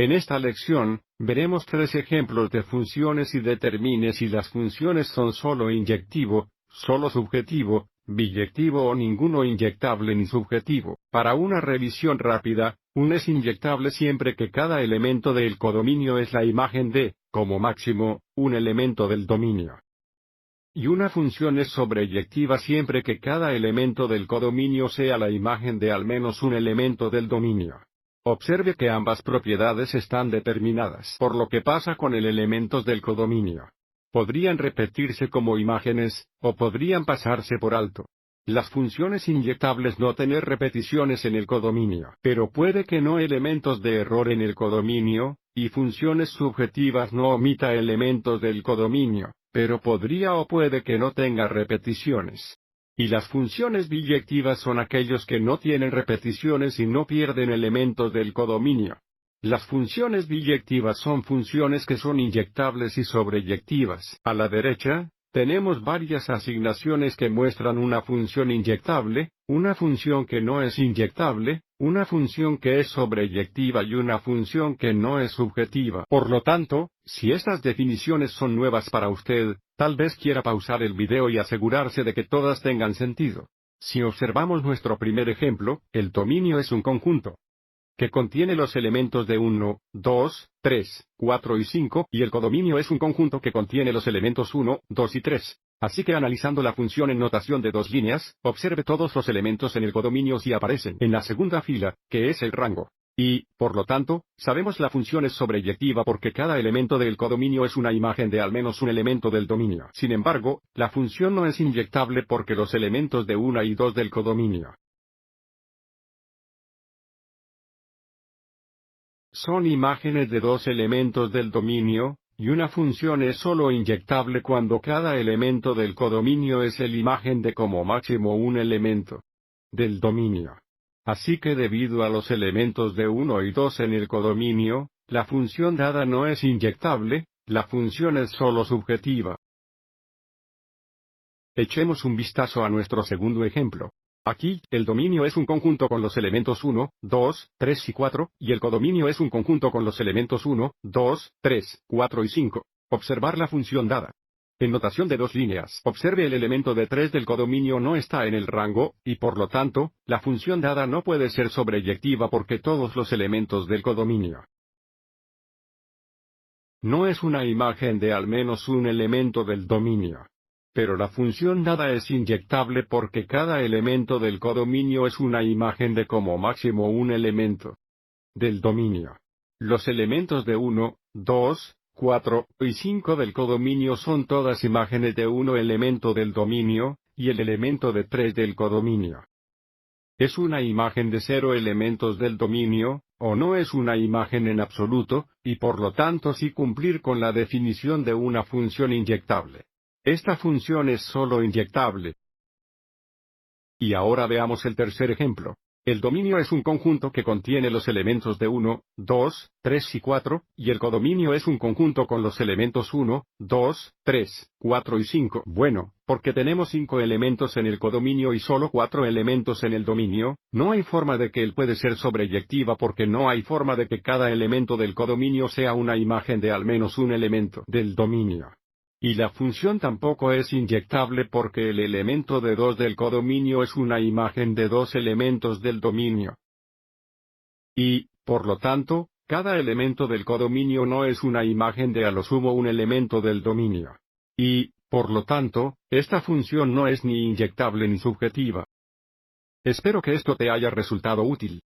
En esta lección, veremos 3 ejemplos de funciones y determine si las funciones son solo inyectivo, solo subjetivo, biyectivo o ninguno inyectable ni subjetivo. Para una revisión rápida, un es inyectable siempre que cada elemento del codominio es la imagen de, como máximo, un elemento del dominio. Y una función es sobreyectiva siempre que cada elemento del codominio sea la imagen de al menos un elemento del dominio. Observe que ambas propiedades están determinadas por lo que pasa con el elementos del codominio. Podrían repetirse como imágenes, o podrían pasarse por alto. Las funciones inyectables no tener repeticiones en el codominio, pero puede que no elementos de error en el codominio, y funciones subjetivas no omita elementos del codominio, pero podría o puede que no tenga repeticiones. Y las funciones biyectivas son aquellos que no tienen repeticiones y no pierden elementos del codominio. Las funciones biyectivas son funciones que son inyectables y sobreyectivas. A la derecha, tenemos varias asignaciones que muestran una función inyectable, una función que no es inyectable, una función que es sobreyectiva y una función que no es subjetiva. Por lo tanto, si estas definiciones son nuevas para usted, tal vez quiera pausar el video y asegurarse de que todas tengan sentido. Si observamos nuestro primer ejemplo, el dominio es un conjunto que contiene los elementos de 1, 2, 3, 4 y 5, y el codominio es un conjunto que contiene los elementos 1, 2 y 3. Así que analizando la función en notación de 2 líneas, observe todos los elementos en el codominio si aparecen en la segunda fila, que es el rango. Y, por lo tanto, sabemos la función es sobreyectiva porque cada elemento del codominio es una imagen de al menos un elemento del dominio. Sin embargo, la función no es inyectable porque los elementos de 1 y 2 del codominio son imágenes de 2 elementos del dominio, y una función es solo inyectable cuando cada elemento del codominio es el imagen de como máximo un elemento del dominio. Así que debido a los elementos de 1 y 2 en el codominio, la función dada no es inyectable, la función es solo subjetiva. Echemos un vistazo a nuestro segundo ejemplo. Aquí, el dominio es un conjunto con los elementos 1, 2, 3 y 4, y el codominio es un conjunto con los elementos 1, 2, 3, 4 y 5. Observar la función dada. En notación de 2 líneas, observe el elemento de 3 del codominio no está en el rango, y por lo tanto, la función dada no puede ser sobreyectiva porque todos los elementos del codominio no es una imagen de al menos un elemento del dominio. Pero la función dada es inyectable porque cada elemento del codominio es una imagen de como máximo un elemento del dominio. Los elementos de 1, 2, 4 y 5 del codominio son todas imágenes de un elemento del dominio, y el elemento de 3 del codominio es una imagen de 0 elementos del dominio, o no es una imagen en absoluto, y por lo tanto sí cumplir con la definición de una función inyectable. Esta función es solo inyectable. Y ahora veamos el tercer ejemplo. El dominio es un conjunto que contiene los elementos de 1, 2, 3 y 4, y el codominio es un conjunto con los elementos 1, 2, 3, 4 y 5. Bueno, porque tenemos 5 elementos en el codominio y solo 4 elementos en el dominio, no hay forma de que él puede ser sobreyectiva porque no hay forma de que cada elemento del codominio sea una imagen de al menos un elemento del dominio. Y la función tampoco es inyectable porque el elemento de 2 del codominio es una imagen de 2 elementos del dominio. Y, por lo tanto, cada elemento del codominio no es una imagen de a lo sumo un elemento del dominio. Y, por lo tanto, esta función no es ni inyectable ni subjetiva. Espero que esto te haya resultado útil.